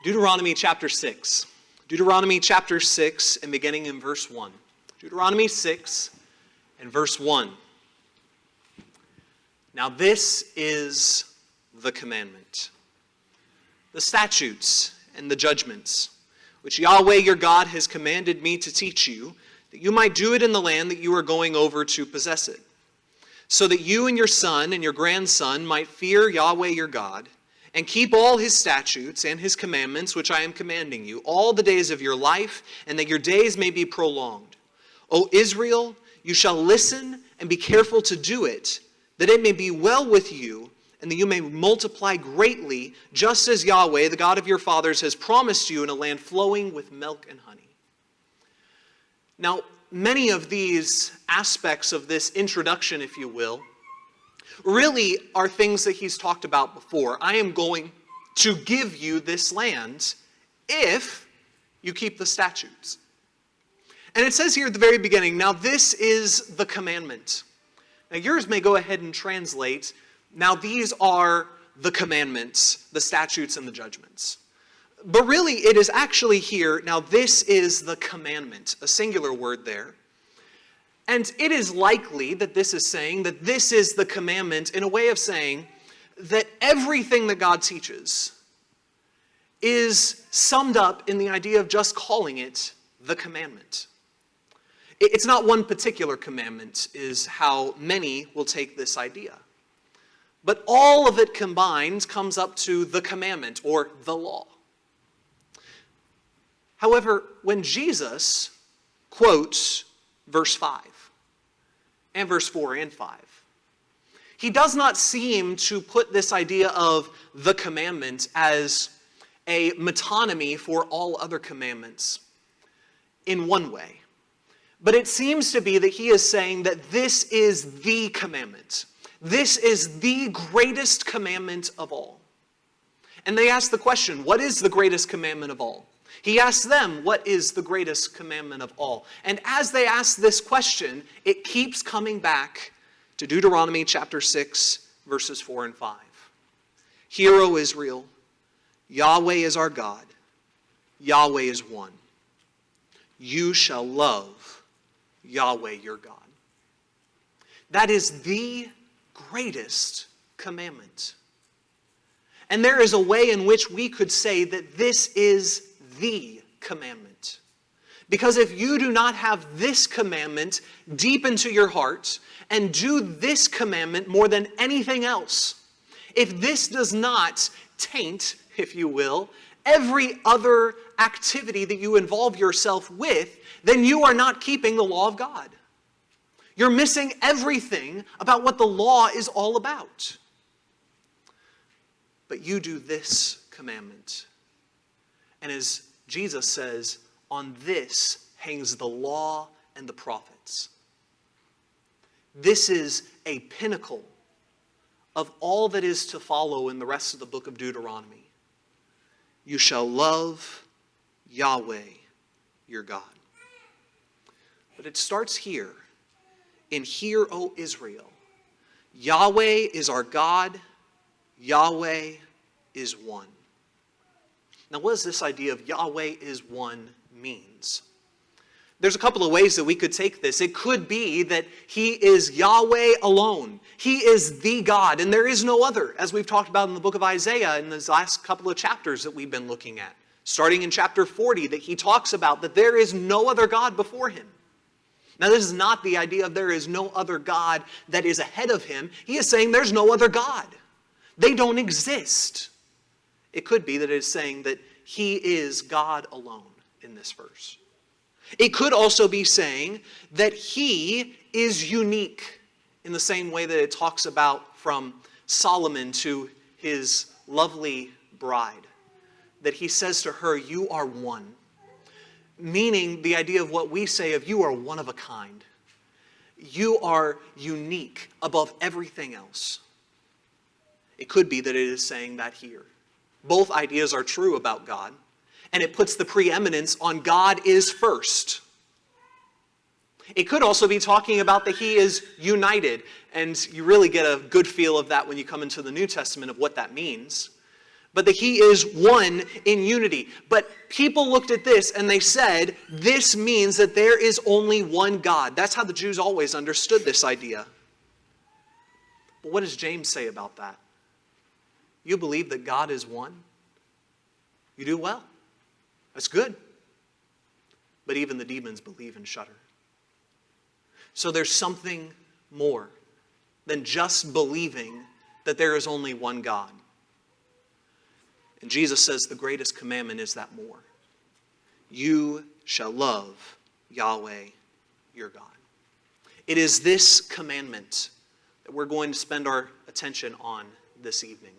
Deuteronomy chapter 6. Deuteronomy chapter 6 and beginning in verse 1. Deuteronomy 6 and verse 1. Now this is the commandment, the statutes and the judgments, which Yahweh your God has commanded me to teach you, that you might do it in the land that you are going over to possess it, so that you and your son and your grandson might fear Yahweh your God, and keep all his statutes and his commandments, which I am commanding you, all the days of your life, and that your days may be prolonged. O Israel, you shall listen and be careful to do it, that it may be well with you, and that you may multiply greatly, just as Yahweh, the God of your fathers, has promised you in a land flowing with milk and honey. Now, many of these aspects of this introduction, if you will, really are things that he's talked about before. I am going to give you this land if you keep the statutes. And it says here at the very beginning, now this is the commandment. Now yours may go ahead and translate, now these are the commandments, the statutes and the judgments. But really it is actually here, now this is the commandment, a singular word there. And it is likely that this is saying that this is the commandment in a way of saying that everything that God teaches is summed up in the idea of just calling it the commandment. It's not one particular commandment is how many will take this idea. But all of it combined comes up to the commandment or the law. However, when Jesus quotes verse 5 and verse 4 and 5, he does not seem to put this idea of the commandment as a metonymy for all other commandments in one way. But it seems to be that he is saying that this is the commandment. This is the greatest commandment of all. And they ask the question, what is the greatest commandment of all? He asks them, what is the greatest commandment of all? And as they ask this question, it keeps coming back to Deuteronomy chapter 6, verses 4 and 5. Hear, O Israel, Yahweh is our God. Yahweh is one. You shall love Yahweh your God. That is the greatest commandment. And there is a way in which we could say that this is the commandment. Because if you do not have this commandment deep into your heart and do this commandment more than anything else, if this does not taint, if you will, every other activity that you involve yourself with, then you are not keeping the law of God. You're missing everything about what the law is all about. But you do this commandment. And as Jesus says, on this hangs the law and the prophets. This is a pinnacle of all that is to follow in the rest of the book of Deuteronomy. You shall love Yahweh, your God. But it starts here, in Hear, O Israel. Yahweh is our God. Yahweh is one. Now, what does this idea of Yahweh is one means? There's a couple of ways that we could take this. It could be that he is Yahweh alone. He is the God, and there is no other, as we've talked about in the book of Isaiah in these last couple of chapters that we've been looking at. Starting in chapter 40, that he talks about that there is no other God before him. Now, this is not the idea of there is no other God that is ahead of him. He is saying there's no other God. They don't exist. It could be that it is saying that he is God alone in this verse. It could also be saying that he is unique in the same way that it talks about from Solomon to his lovely bride. That he says to her, you are one. Meaning the idea of what we say of you are one of a kind. You are unique above everything else. It could be that it is saying that here. Both ideas are true about God, and it puts the preeminence on God is first. It could also be talking about that he is united, and you really get a good feel of that when you come into the New Testament of what that means. but that he is one in unity. But people looked at this and they said, this means that there is only one God. That's how the Jews always understood this idea. But what does James say about that? You believe that God is one? You do well. That's good. But even the demons believe and shudder. So there's something more than just believing that there is only one God. And Jesus says the greatest commandment is that more. You shall love Yahweh your God. It is this commandment that we're going to spend our attention on this evening.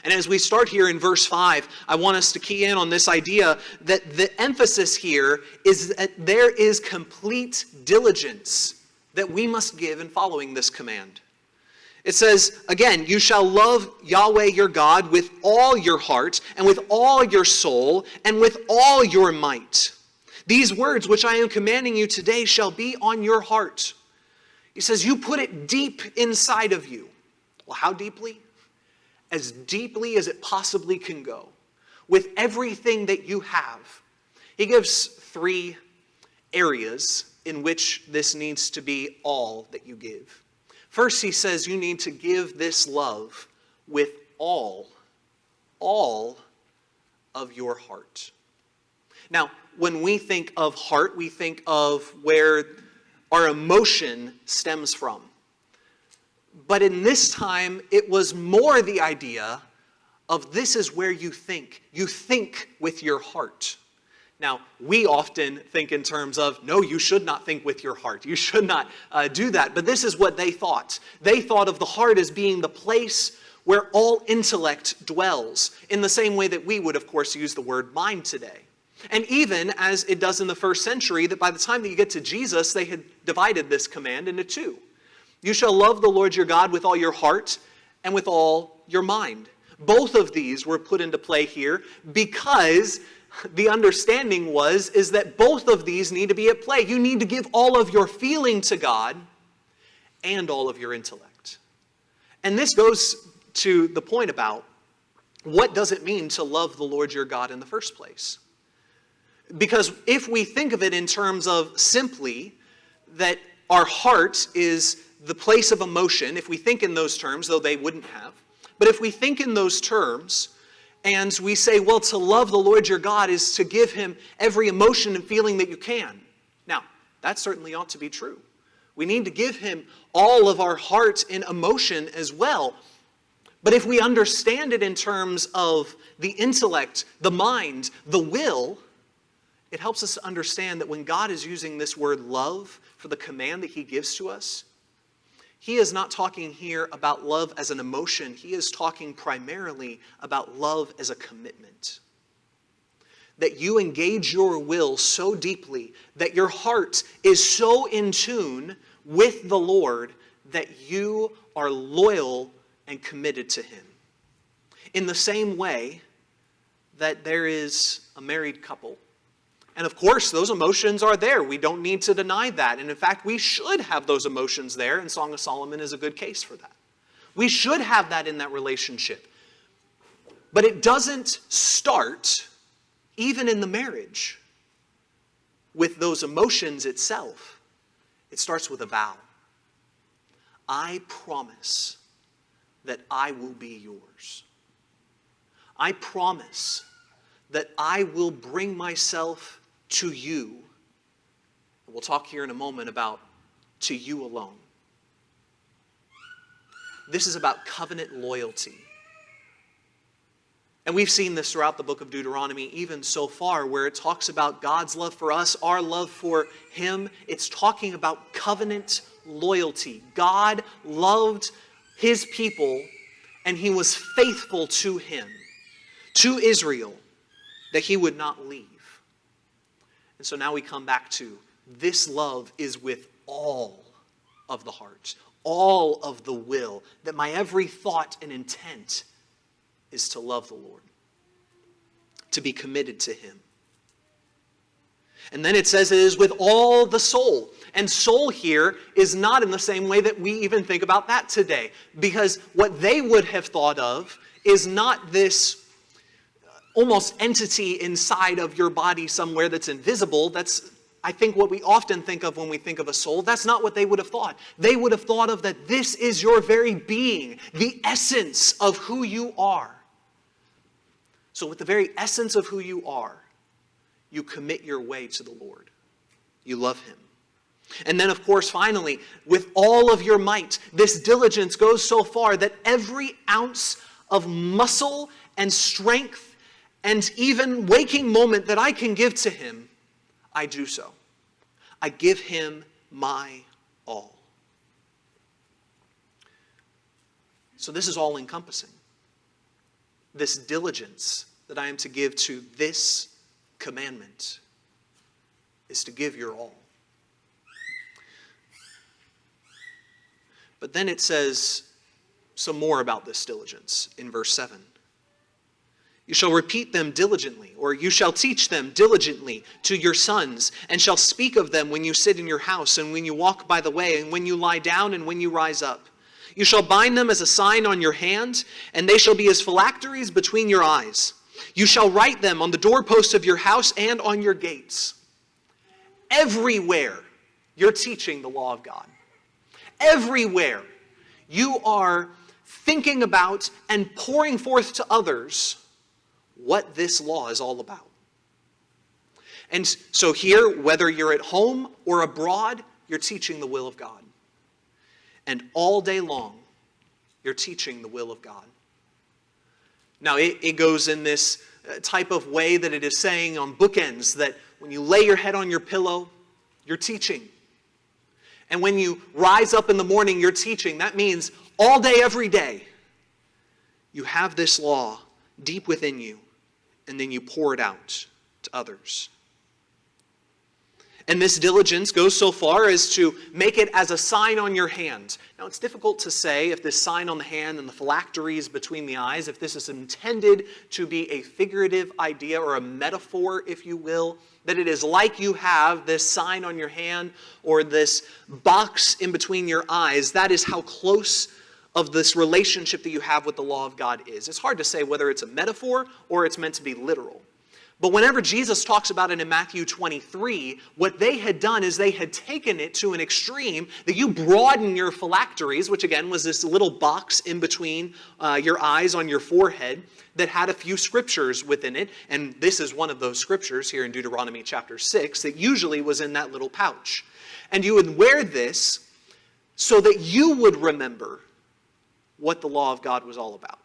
And as we start here in verse 5, I want us to key in on this idea that the emphasis here is that there is complete diligence that we must give in following this command. It says, again, you shall love Yahweh your God with all your heart and with all your soul and with all your might. These words which I am commanding you today shall be on your heart. He says, you put it deep inside of you. Well, how deeply? As deeply as it possibly can go. With everything that you have. He gives 3 areas in which this needs to be all that you give. First, he says you need to give this love with all of your heart. Now, when we think of heart, we think of where our emotion stems from. But in this time, it was more the idea of this is where you think. You think with your heart. Now, we often think in terms of, no, you should not think with your heart. You should not do that. But this is what they thought. They thought of the heart as being the place where all intellect dwells, in the same way that we would, of course, use the word mind today. And even as it does in the first century, that by the time that you get to Jesus, they had divided this command into 2. You shall love the Lord your God with all your heart and with all your mind. Both of these were put into play here because the understanding is that both of these need to be at play. You need to give all of your feeling to God and all of your intellect. And this goes to the point about what does it mean to love the Lord your God in the first place? Because if we think of it in terms of simply that our heart is the place of emotion, if we think in those terms, though they wouldn't have, but if we think in those terms, and we say, well, to love the Lord your God is to give him every emotion and feeling that you can. Now, that certainly ought to be true. We need to give him all of our heart and emotion as well. But if we understand it in terms of the intellect, the mind, the will, it helps us to understand that when God is using this word love for the command that he gives to us, he is not talking here about love as an emotion. He is talking primarily about love as a commitment. That you engage your will so deeply, that your heart is so in tune with the Lord, that you are loyal and committed to him. In the same way that there is a married couple. And of course, those emotions are there. We don't need to deny that. And in fact, we should have those emotions there, and Song of Solomon is a good case for that. We should have that in that relationship. But it doesn't start, even in the marriage, with those emotions itself. It starts with a vow. I promise that I will be yours. I promise that I will bring myself to you. We'll talk here in a moment about to you alone. This is about covenant loyalty. And we've seen this throughout the book of Deuteronomy, even so far, where it talks about God's love for us, our love for him. It's talking about covenant loyalty. God loved his people, and he was faithful to him, to Israel, that he would not leave. And so now we come back to this love is with all of the heart, all of the will, that my every thought and intent is to love the Lord, to be committed to him. And then it says it is with all the soul. And soul here is not in the same way that we even think about that today. Because what they would have thought of is not this almost entity inside of your body somewhere that's invisible. That's, I think, what we often think of when we think of a soul. That's not what they would have thought. They would have thought of that this is your very being, the essence of who you are. So with the very essence of who you are, you commit your way to the Lord. You love him. And then, of course, finally, with all of your might, this diligence goes so far that every ounce of muscle and strength and even waking moment that I can give to him, I do so. I give him my all. So this is all encompassing. This diligence that I am to give to this commandment is to give your all. But then it says some more about this diligence in verse 7. You shall repeat them diligently, or you shall teach them diligently to your sons, and shall speak of them when you sit in your house, and when you walk by the way, and when you lie down, and when you rise up. You shall bind them as a sign on your hand, and they shall be as phylacteries between your eyes. You shall write them on the doorposts of your house and on your gates. Everywhere you're teaching the law of God. Everywhere you are thinking about and pouring forth to others what this law is all about. And so here, whether you're at home or abroad, you're teaching the will of God. And all day long, you're teaching the will of God. Now, it goes in this type of way that it is saying on bookends that when you lay your head on your pillow, you're teaching. And when you rise up in the morning, you're teaching. That means all day, every day, you have this law deep within you, and then you pour it out to others. And this diligence goes so far as to make it as a sign on your hand. Now, it's difficult to say if this sign on the hand and the phylacteries between the eyes, if this is intended to be a figurative idea or a metaphor, if you will, that it is like you have this sign on your hand or this box in between your eyes. That is how close of this relationship that you have with the law of God is. It's hard to say whether it's a metaphor or it's meant to be literal. But whenever Jesus talks about it in Matthew 23, what they had done is they had taken it to an extreme that you broaden your phylacteries, which again was this little box in between your eyes on your forehead that had a few scriptures within it. And this is one of those scriptures here in Deuteronomy chapter 6 that usually was in that little pouch. And you would wear this so that you would remember what the law of God was all about.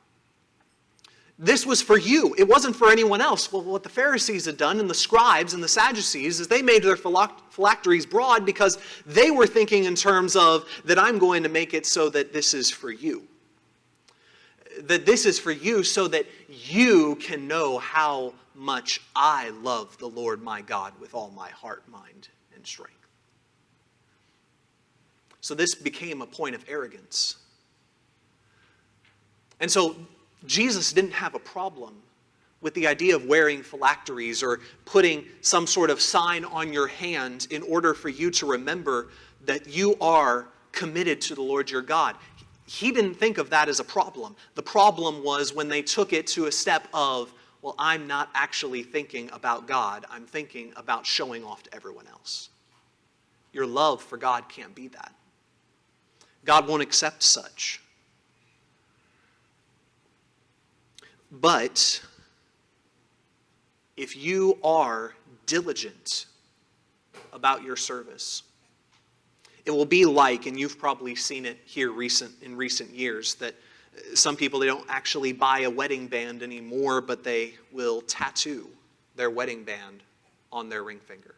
This was for you. It wasn't for anyone else. Well, what the Pharisees had done and the scribes and the Sadducees is they made their phylacteries broad because they were thinking in terms of that I'm going to make it so that this is for you. That this is for you so that you can know how much I love the Lord my God with all my heart, mind, and strength. So this became a point of arrogance. And so Jesus didn't have a problem with the idea of wearing phylacteries or putting some sort of sign on your hand in order for you to remember that you are committed to the Lord your God. He didn't think of that as a problem. The problem was when they took it to a step of, well, I'm not actually thinking about God. I'm thinking about showing off to everyone else. Your love for God can't be that. God won't accept such. But if you are diligent about your service, it will be like, and you've probably seen it here in recent years, that some people, they don't actually buy a wedding band anymore, but they will tattoo their wedding band on their ring finger.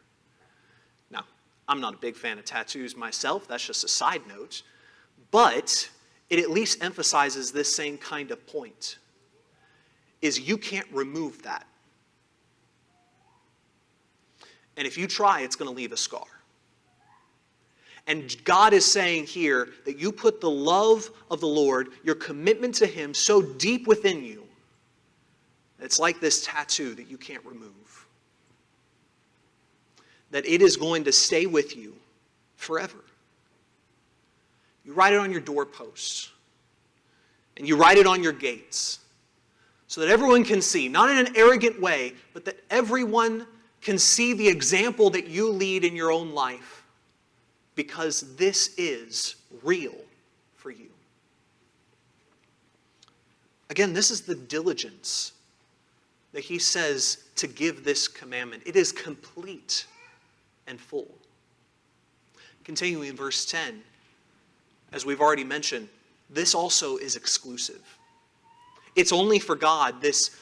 Now, I'm not a big fan of tattoos myself. That's just a side note. But it at least emphasizes this same kind of point. Is you can't remove that. And if you try, it's going to leave a scar. And God is saying here that you put the love of the Lord, your commitment to him, so deep within you, it's like this tattoo that you can't remove. That it is going to stay with you forever. You write it on your doorposts. And you write it on your gates. so that everyone can see, not in an arrogant way, but that everyone can see the example that you lead in your own life, because this is real for you. Again, this is the diligence that he says to give this commandment. It is complete and full. Continuing in verse 10, as we've already mentioned, this also is exclusive. It's only for God, this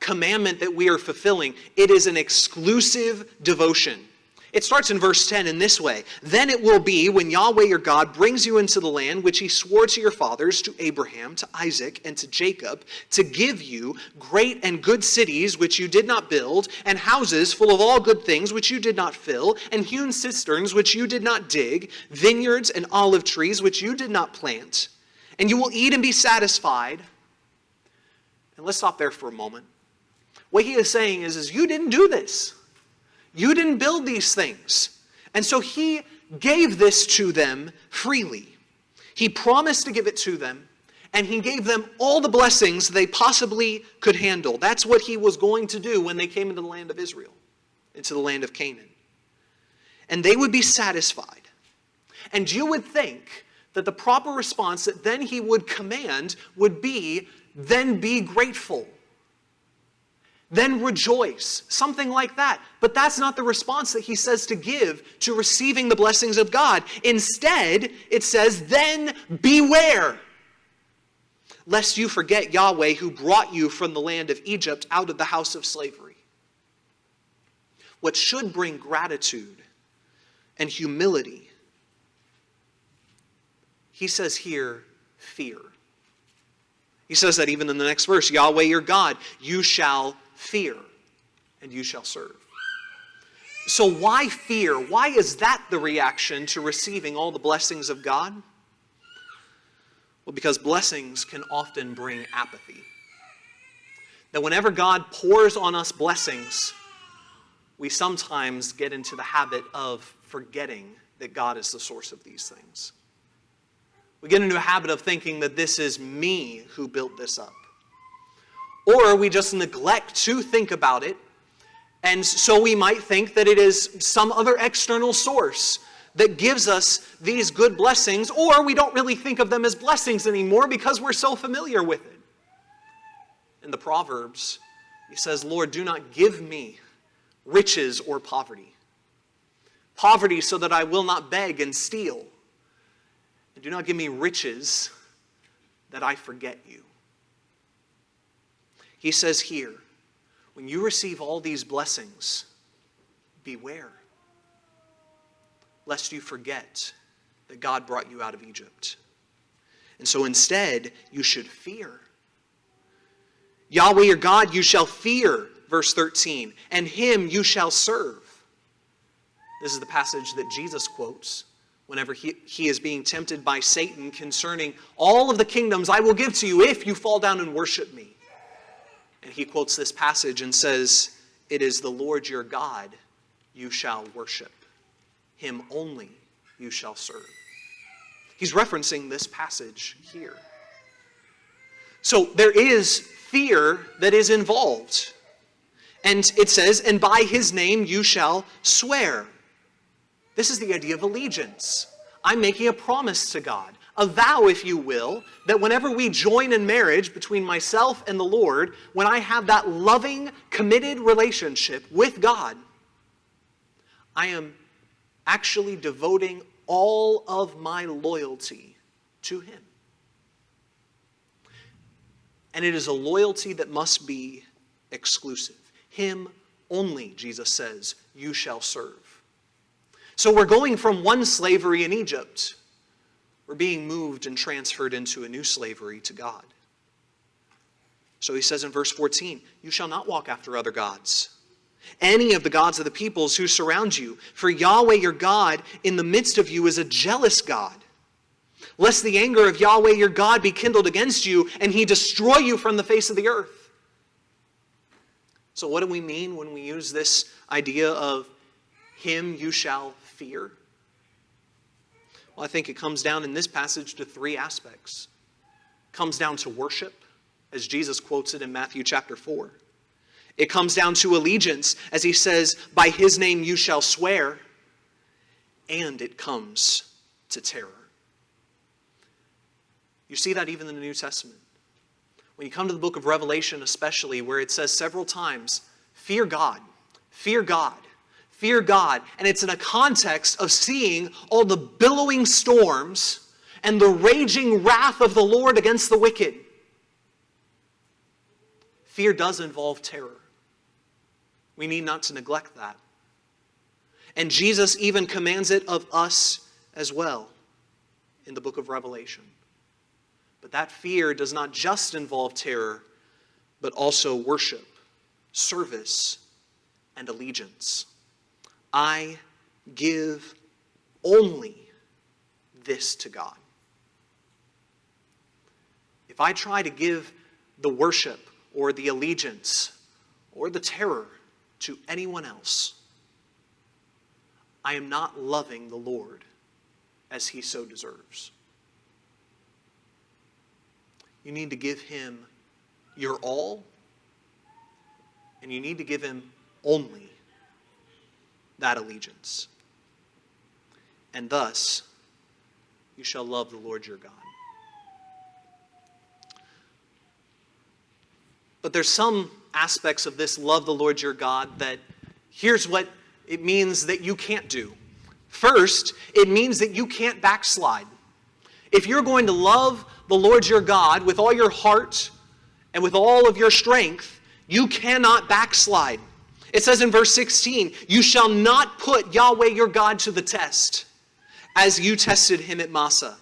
commandment that we are fulfilling. It is an exclusive devotion. It starts in verse 10 in this way. Then it will be when Yahweh your God brings you into the land which he swore to your fathers, to Abraham, to Isaac, and to Jacob, to give you great and good cities which you did not build, and houses full of all good things which you did not fill, and hewn cisterns which you did not dig, vineyards and olive trees which you did not plant. And you will eat and be satisfied. And let's stop there for a moment. What he is saying is you didn't do this. You didn't build these things. And so he gave this to them freely. He promised to give it to them, and he gave them all the blessings they possibly could handle. That's what he was going to do when they came into the land of Israel, into the land of Canaan. And they would be satisfied. And you would think that the proper response that then he would command would be, then be grateful. Then rejoice, something like that. But that's not the response that he says to give to receiving the blessings of God. Instead, it says, then beware, lest you forget Yahweh who brought you from the land of Egypt out of the house of slavery. What should bring gratitude and humility, he says here, fear. He says that even in the next verse, Yahweh your God, you shall fear, and you shall serve. So why fear? Why is that the reaction to receiving all the blessings of God? Well, because blessings can often bring apathy. That whenever God pours on us blessings, we sometimes get into the habit of forgetting that God is the source of these things. We get into a habit of thinking that this is me who built this up. Or we just neglect to think about it, and so we might think that it is some other external source that gives us these good blessings, or we don't really think of them as blessings anymore because we're so familiar with it. In the Proverbs, he says, Lord, do not give me riches or poverty. Poverty so that I will not beg and steal. And do not give me riches that I forget you. He says here, when you receive all these blessings, beware, lest you forget that God brought you out of Egypt. And so instead, you should fear. Yahweh your God you shall fear, verse 13, and him you shall serve. This is the passage that Jesus quotes whenever he is being tempted by Satan concerning all of the kingdoms I will give to you if you fall down and worship me. And he quotes this passage and says, it is the Lord your God you shall worship. Him only you shall serve. He's referencing this passage here. So there is fear that is involved. And it says, and by his name you shall swear. This is the idea of allegiance. I'm making a promise to God. A vow, if you will, that whenever we join in marriage between myself and the Lord, when I have that loving, committed relationship with God, I am actually devoting all of my loyalty to him. And it is a loyalty that must be exclusive. Him only, Jesus says, you shall serve. So we're going from one slavery in Egypt. We're being moved and transferred into a new slavery to God. So he says in verse 14, you shall not walk after other gods, any of the gods of the peoples who surround you. For Yahweh your God in the midst of you is a jealous God. Lest the anger of Yahweh your God be kindled against you, and he destroy you from the face of the earth. So what do we mean when we use this idea of him you shall fear? Well, I think it comes down in this passage to three aspects. It comes down to worship, as Jesus quotes it in Matthew chapter 4. It comes down to allegiance, as he says, by his name you shall swear. And it comes to terror. You see that even in the New Testament. When you come to the book of Revelation especially, where it says several times, fear God, fear God, fear God. And it's in a context of seeing all the billowing storms and the raging wrath of the Lord against the wicked. Fear does involve terror. We need not to neglect that. And Jesus even commands it of us as well in the book of Revelation. But that fear does not just involve terror, but also worship, service, and allegiance. I give only this to God. If I try to give the worship or the allegiance or the terror to anyone else, I am not loving the Lord as he so deserves. You need to give him your all, and you need to give him only that allegiance. And thus, you shall love the Lord your God. But there's some aspects of this love the Lord your God that here's what it means that you can't do. First, it means that you can't backslide. If you're going to love the Lord your God with all your heart and with all of your strength, you cannot backslide. It says in verse 16, you shall not put Yahweh your God to the test, as you tested him at Massah.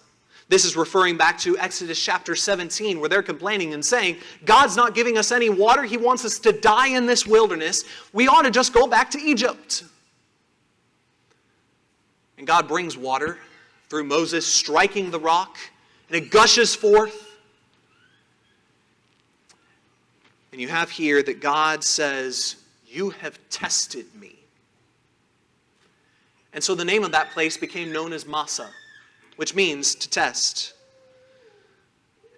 This is referring back to Exodus chapter 17, where they're complaining and saying, God's not giving us any water. He wants us to die in this wilderness. We ought to just go back to Egypt. And God brings water through Moses striking the rock, and it gushes forth. And you have here that God says, you have tested me. And so the name of that place became known as Massah, which means to test.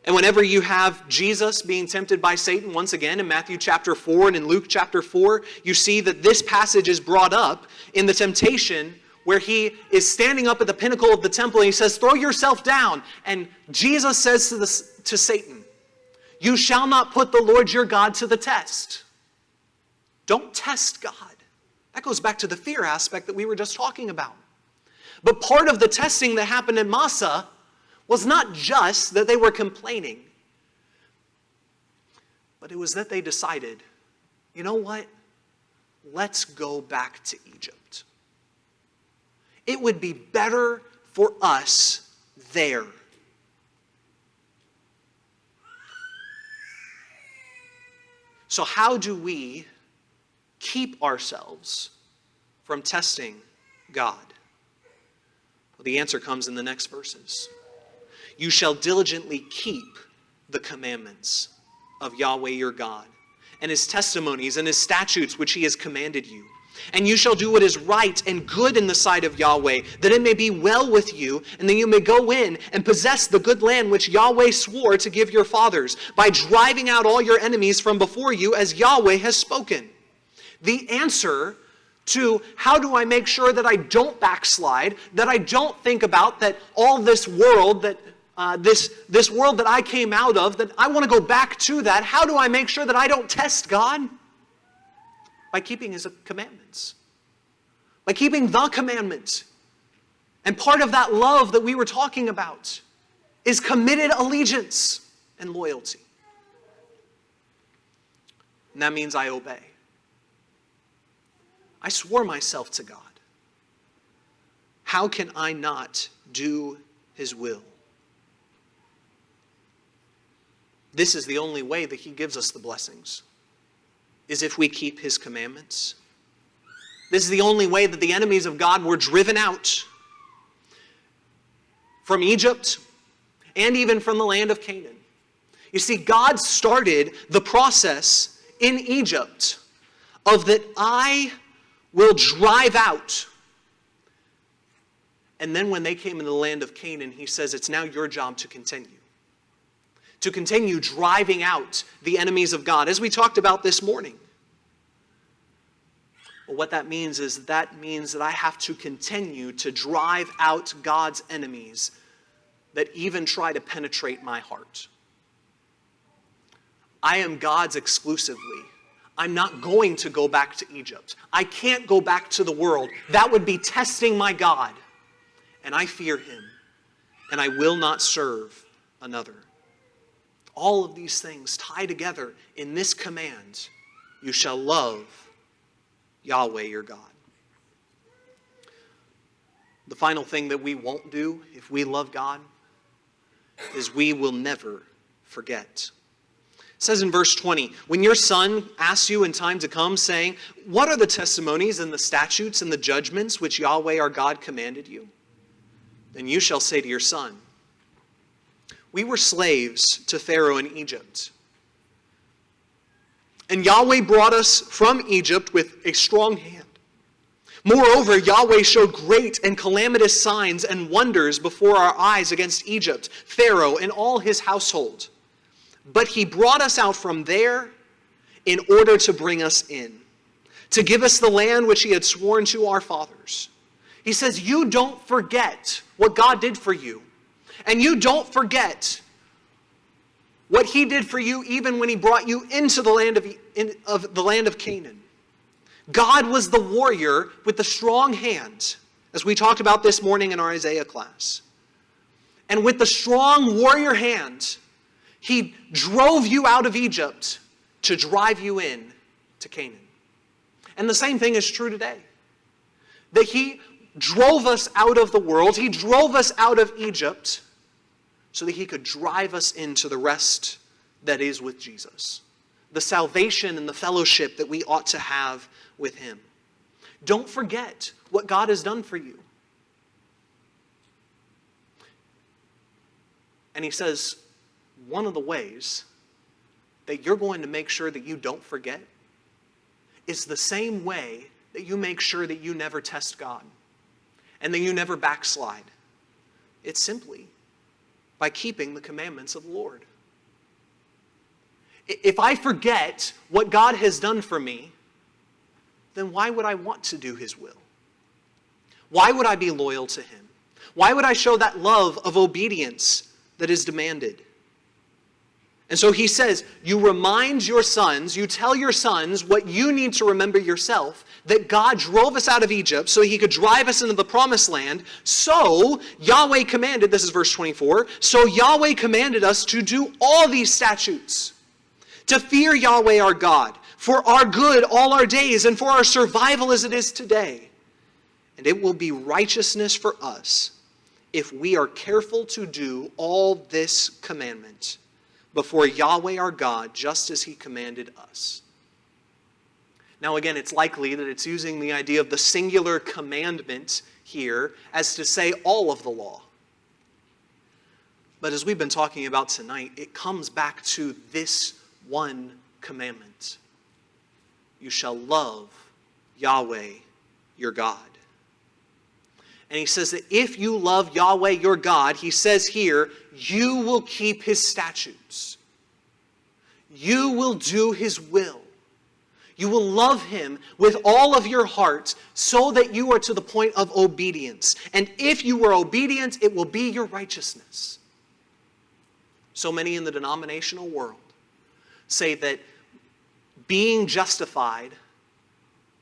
And whenever you have Jesus being tempted by Satan, once again in Matthew chapter 4 and in Luke chapter 4, you see that this passage is brought up in the temptation where he is standing up at the pinnacle of the temple and he says, throw yourself down. And Jesus says to Satan, you shall not put the Lord your God to the test. Don't test God. That goes back to the fear aspect that we were just talking about. But part of the testing that happened in Massah was not just that they were complaining, but it was that they decided, you know what? Let's go back to Egypt. It would be better for us there. So how do we keep ourselves from testing God? Well, the answer comes in the next verses. You shall diligently keep the commandments of Yahweh your God, and his testimonies and his statutes which he has commanded you. And you shall do what is right and good in the sight of Yahweh, that it may be well with you, and that you may go in and possess the good land which Yahweh swore to give your fathers, by driving out all your enemies from before you, as Yahweh has spoken. The answer to how do I make sure that I don't backslide, that I don't think about that all this world, that this world that I came out of, that I want to go back to that, how do I make sure that I don't test God? By keeping his commandments. By keeping the commandments. And part of that love that we were talking about is committed allegiance and loyalty. And that means I obey. I swore myself to God. How can I not do his will? This is the only way that he gives us the blessings, is if we keep his commandments. This is the only way that the enemies of God were driven out from Egypt and even from the land of Canaan. You see, God started the process in Egypt of that I will drive out. And then when they came into the land of Canaan, he says, it's now your job to continue. to continue driving out the enemies of God, as we talked about this morning. But what that means is that I have to continue to drive out God's enemies that even try to penetrate my heart. I am God's exclusively. I'm not going to go back to Egypt. I can't go back to the world. That would be testing my God. And I fear him, and I will not serve another. All of these things tie together in this command: you shall love Yahweh your God. The final thing that we won't do if we love God is we will never forget. It says in verse 20, when your son asks you in time to come, saying, what are the testimonies and the statutes and the judgments which Yahweh our God commanded you? Then you shall say to your son, we were slaves to Pharaoh in Egypt. And Yahweh brought us from Egypt with a strong hand. Moreover, Yahweh showed great and calamitous signs and wonders before our eyes against Egypt, Pharaoh, and all his household. But he brought us out from there in order to bring us in, to give us the land which he had sworn to our fathers. He says, you don't forget what God did for you. And you don't forget what he did for you even when he brought you into the land of Canaan. God was the warrior with the strong hand, as we talked about this morning in our Isaiah class. And with the strong warrior hand, he drove you out of Egypt to drive you in to Canaan. And the same thing is true today. That he drove us out of the world, he drove us out of Egypt so that he could drive us into the rest that is with Jesus. The salvation and the fellowship that we ought to have with him. Don't forget what God has done for you. And he says, one of the ways that you're going to make sure that you don't forget is the same way that you make sure that you never test God and that you never backslide. It's simply by keeping the commandments of the Lord. If I forget what God has done for me, then why would I want to do his will? Why would I be loyal to him? Why would I show that love of obedience that is demanded? And so he says, you remind your sons, you tell your sons what you need to remember yourself, that God drove us out of Egypt so he could drive us into the promised land. So Yahweh commanded, this is verse 24, so Yahweh commanded us to do all these statutes, to fear Yahweh our God, for our good all our days, and for our survival as it is today. And it will be righteousness for us if we are careful to do all this commandment before Yahweh our God, just as he commanded us. Now again, it's likely that it's using the idea of the singular commandment here as to say all of the law. But as we've been talking about tonight, it comes back to this one commandment. You shall love Yahweh your God. And he says that if you love Yahweh your God, he says here, you will keep his statutes. You will do his will. You will love him with all of your heart so that you are to the point of obedience. And if you are obedient, it will be your righteousness. So many in the denominational world say that being justified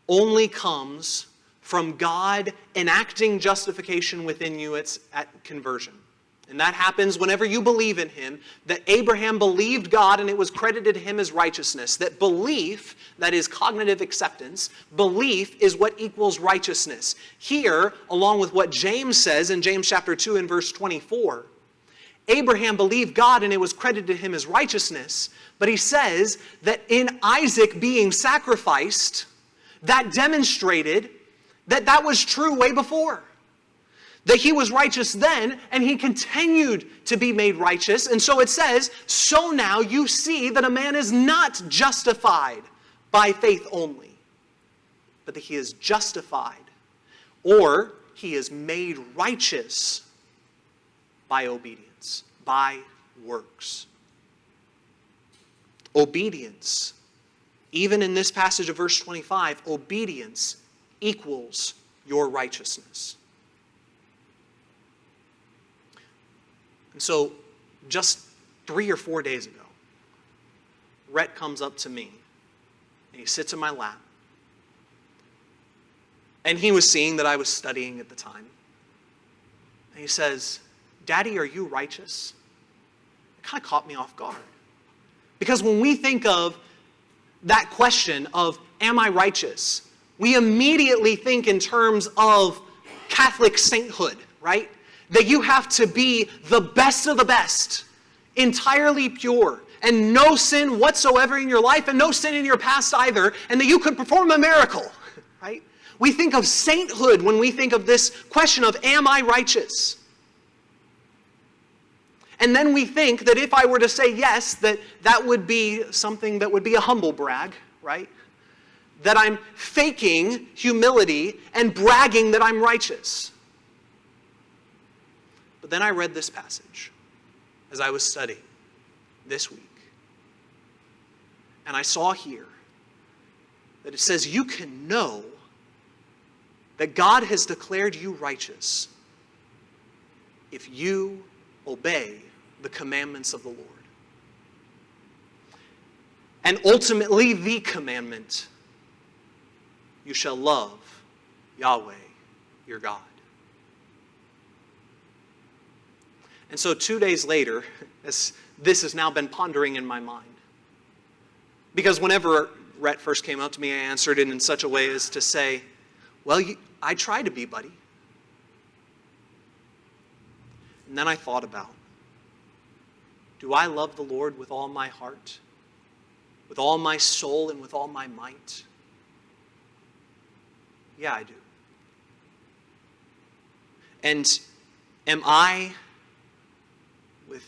only comes from God enacting justification within you at conversion. And that happens whenever you believe in him, that Abraham believed God and it was credited to him as righteousness. That belief, that is cognitive acceptance, belief is what equals righteousness. Here, along with what James says in James chapter 2 and verse 24, Abraham believed God and it was credited to him as righteousness. But he says that in Isaac being sacrificed, that demonstrated that that was true way before. That he was righteous then, and he continued to be made righteous. And so it says, so now you see that a man is not justified by faith only, but that he is justified, or he is made righteous by obedience, by works. obedience, even in this passage of verse 25, obedience equals your righteousness. And so, just 3 or 4 days ago, Rhett comes up to me, and he sits in my lap, and he was seeing that I was studying at the time. And he says, "Daddy, are you righteous?" It kind of caught me off guard. Because when we think of that question of, am I righteous? We immediately think in terms of Catholic sainthood, right? That you have to be the best of the best, entirely pure, and no sin whatsoever in your life, and no sin in your past either, and that you could perform a miracle, right? We think of sainthood when we think of this question of, am I righteous? And then we think that if I were to say yes, that would be something that would be a humble brag, right? That I'm faking humility and bragging that I'm righteous. But then I read this passage as I was studying this week. And I saw here that it says you can know that God has declared you righteous if you obey the commandments of the Lord. And ultimately the commandment, you shall love Yahweh, your God. And so 2 days later, this has now been pondering in my mind. Because whenever Rhett first came up to me, I answered it in such a way as to say, well, I try to be, buddy. And then I thought about, do I love the Lord with all my heart, with all my soul, and with all my might? Yeah, I do. And am I, with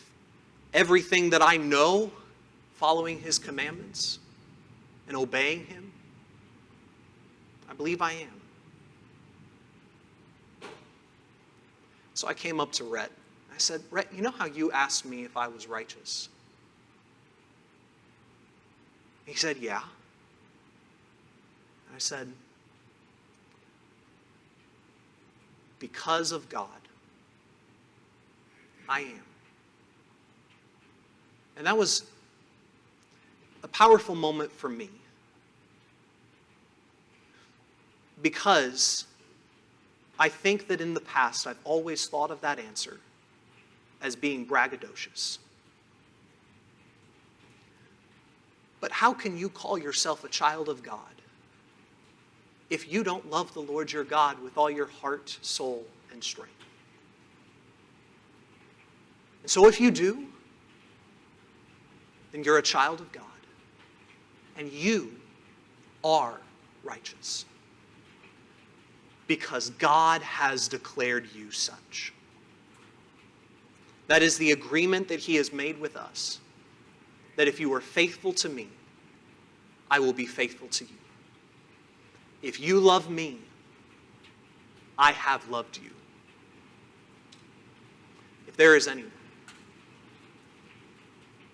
everything that I know, following His commandments and obeying Him? I believe I am. So I came up to Rhett. I said, Rhett, you know how you asked me if I was righteous? He said, yeah. I said, because of God, I am. And that was a powerful moment for me. Because I think that in the past, I've always thought of that answer as being braggadocious. But how can you call yourself a child of God if you don't love the Lord your God with all your heart, soul, and strength? And so if you do, then you're a child of God, and you are righteous because God has declared you such. That is the agreement that He has made with us, that if you are faithful to me, I will be faithful to you. If you love me, I have loved you. If there is anyone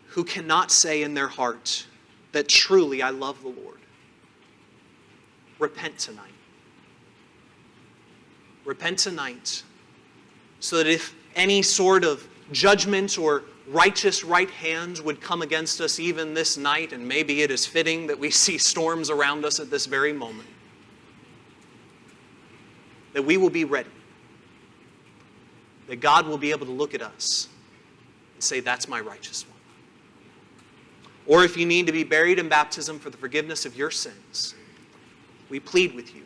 who cannot say in their heart that truly I love the Lord, repent tonight. Repent tonight so that if any sort of judgment or righteous right hands would come against us even this night, and maybe it is fitting that we see storms around us at this very moment, that we will be ready. That God will be able to look at us and say, that's my righteous one. Or if you need to be buried in baptism for the forgiveness of your sins, we plead with you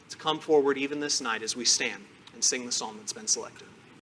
to come forward even this night as we stand and sing the psalm that's been selected.